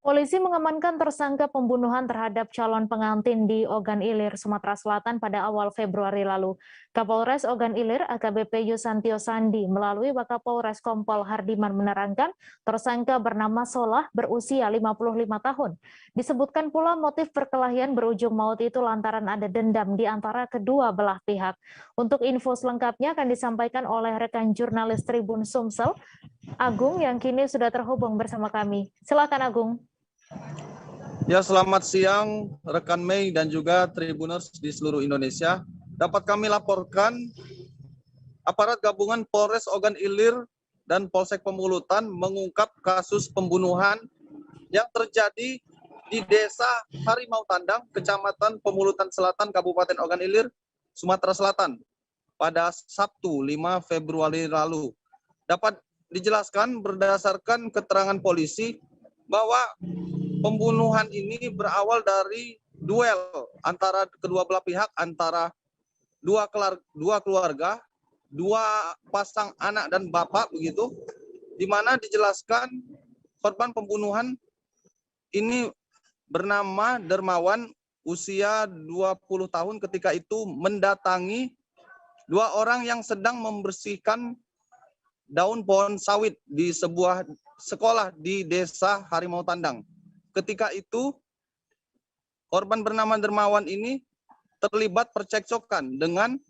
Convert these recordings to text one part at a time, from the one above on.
Polisi mengamankan tersangka pembunuhan terhadap calon pengantin di Ogan Ilir, Sumatera Selatan pada awal Februari lalu. Kapolres Ogan Ilir AKBP Yusantio Sandi melalui Wakapolres Kompol Hardiman menerangkan tersangka bernama Solah berusia 55 tahun. Disebutkan pula motif perkelahian berujung maut itu lantaran ada dendam di antara kedua belah pihak. Untuk info selengkapnya akan disampaikan oleh rekan jurnalis Tribun Sumsel, Agung yang kini sudah terhubung bersama kami. Silakan Agung. Ya, selamat siang rekan Mei dan juga Tribuners di seluruh Indonesia. Dapat kami laporkan aparat gabungan Polres Ogan Ilir dan Polsek Pemulutan mengungkap kasus pembunuhan yang terjadi di Desa Harimau Tandang, Kecamatan Pemulutan Selatan, Kabupaten Ogan Ilir, Sumatera Selatan pada Sabtu 5 Februari lalu. Dapat dijelaskan berdasarkan keterangan polisi bahwa pembunuhan ini berawal dari duel antara kedua belah pihak, antara dua keluarga, dua pasang anak dan bapak begitu, di mana dijelaskan korban pembunuhan ini bernama Dermawan, usia 20 tahun ketika itu mendatangi dua orang yang sedang membersihkan daun pohon sawit di sebuah sekolah di Desa Harimau Tandang. Ketika itu, korban bernama Dermawan ini terlibat percekcokan dengan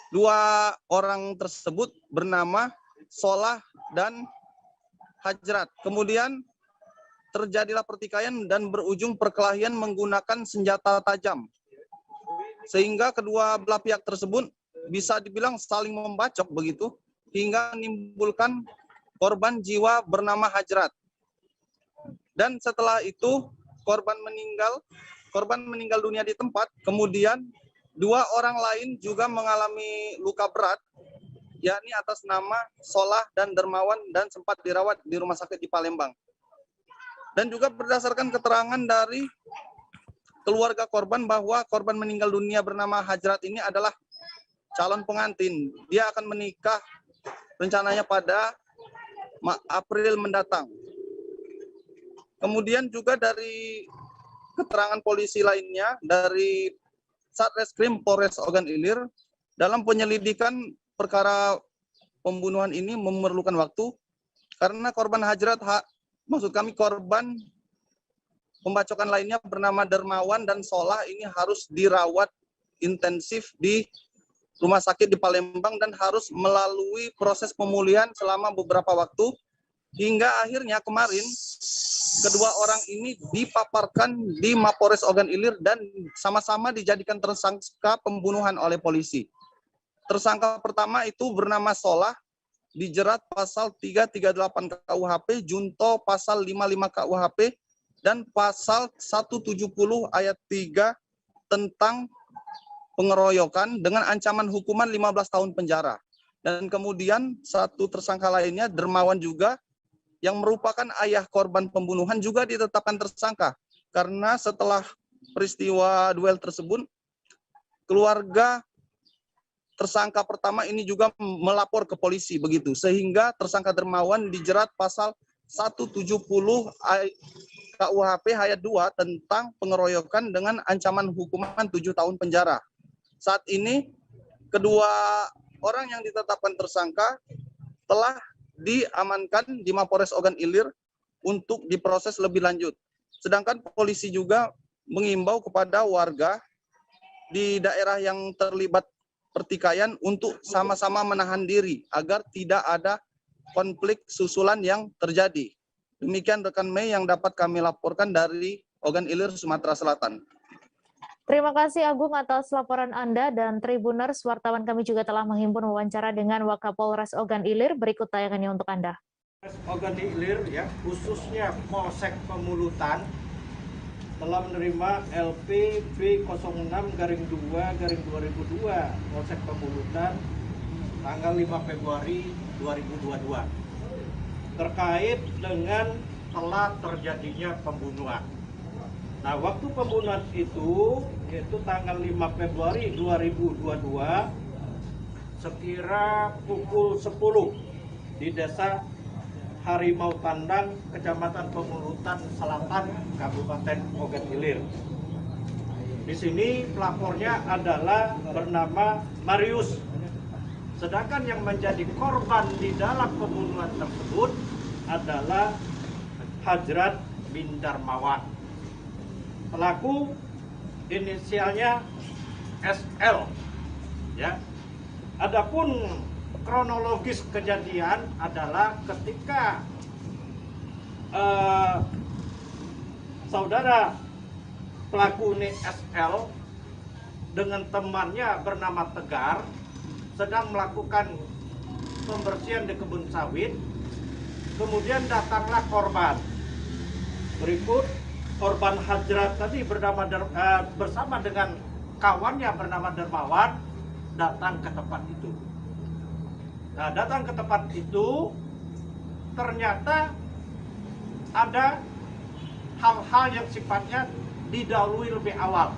dua orang tersebut bernama Solah dan Hajrat. Kemudian terjadilah pertikaian dan berujung perkelahian menggunakan senjata tajam. Sehingga kedua belah pihak tersebut bisa dibilang saling membacok begitu, hingga menimbulkan korban jiwa bernama Hajrat. Dan setelah itu korban meninggal dunia di tempat. Kemudian dua orang lain juga mengalami luka berat, yakni atas nama Solah dan Dermawan, dan sempat dirawat di rumah sakit di Palembang. Dan juga berdasarkan keterangan dari keluarga korban bahwa korban meninggal dunia bernama Hajrat ini adalah calon pengantin. Dia akan menikah rencananya pada April mendatang. Kemudian juga dari keterangan polisi lainnya dari Satreskrim Polres Ogan Ilir, dalam penyelidikan perkara pembunuhan ini memerlukan waktu karena korban Hajrat, korban pembacokan lainnya bernama Dermawan dan Solah ini harus dirawat intensif di rumah sakit di Palembang dan harus melalui proses pemulihan selama beberapa waktu, hingga akhirnya kemarin kedua orang ini dipaparkan di Mapores Ogan Ilir dan sama-sama dijadikan tersangka pembunuhan oleh polisi. Tersangka pertama itu bernama Solah, dijerat pasal 338 KUHP, junto pasal 55 KUHP, dan pasal 170 ayat 3 tentang pengeroyokan dengan ancaman hukuman 15 tahun penjara. Dan kemudian satu tersangka lainnya, Dermawan juga, yang merupakan ayah korban pembunuhan juga ditetapkan tersangka. Karena setelah peristiwa duel tersebut, keluarga tersangka pertama ini juga melapor ke polisi begitu. Sehingga tersangka Dermawan dijerat pasal 170 KUHP ayat 2 tentang pengeroyokan dengan ancaman hukuman 7 tahun penjara. Saat ini kedua orang yang ditetapkan tersangka telah diamankan di Mapores Ogan Ilir untuk diproses lebih lanjut. Sedangkan polisi juga mengimbau kepada warga di daerah yang terlibat pertikaian untuk sama-sama menahan diri agar tidak ada konflik susulan yang terjadi. Demikian rekan Mei yang dapat kami laporkan dari Ogan Ilir, Sumatera Selatan. Terima kasih Agung atas laporan Anda, dan Tribuners, wartawan kami juga telah menghimpun wawancara dengan Wakapolres Ogan Ilir. Berikut tayangannya untuk Anda. Ogan Ilir, ya, khususnya Polsek Pemulutan, telah menerima LP B06-2/2002 Polsek Pemulutan tanggal 5 Februari 2022 terkait dengan telah terjadinya pembunuhan. Nah, waktu pembunuhan itu yaitu tanggal 5 Februari 2022 sekira pukul 10 di Desa Harimau Tandang, Kecamatan Pemulutan Selatan, Kabupaten Ogan Ilir. Di sini pelapornya adalah bernama Marius. Sedangkan yang menjadi korban di dalam pembunuhan tersebut adalah Hajrat bin Darmawan. Pelaku inisialnya SL. Ya. Adapun kronologis kejadian adalah ketika saudara pelaku ini SL dengan temannya bernama Tegar sedang melakukan pembersihan di kebun sawit. Kemudian datanglah korban. Berikut korban Hajrat tadi bersama dengan kawannya bernama Darmawan datang ke tempat itu. Nah, datang ke tempat itu ternyata ada hal-hal yang sifatnya didahului lebih awal.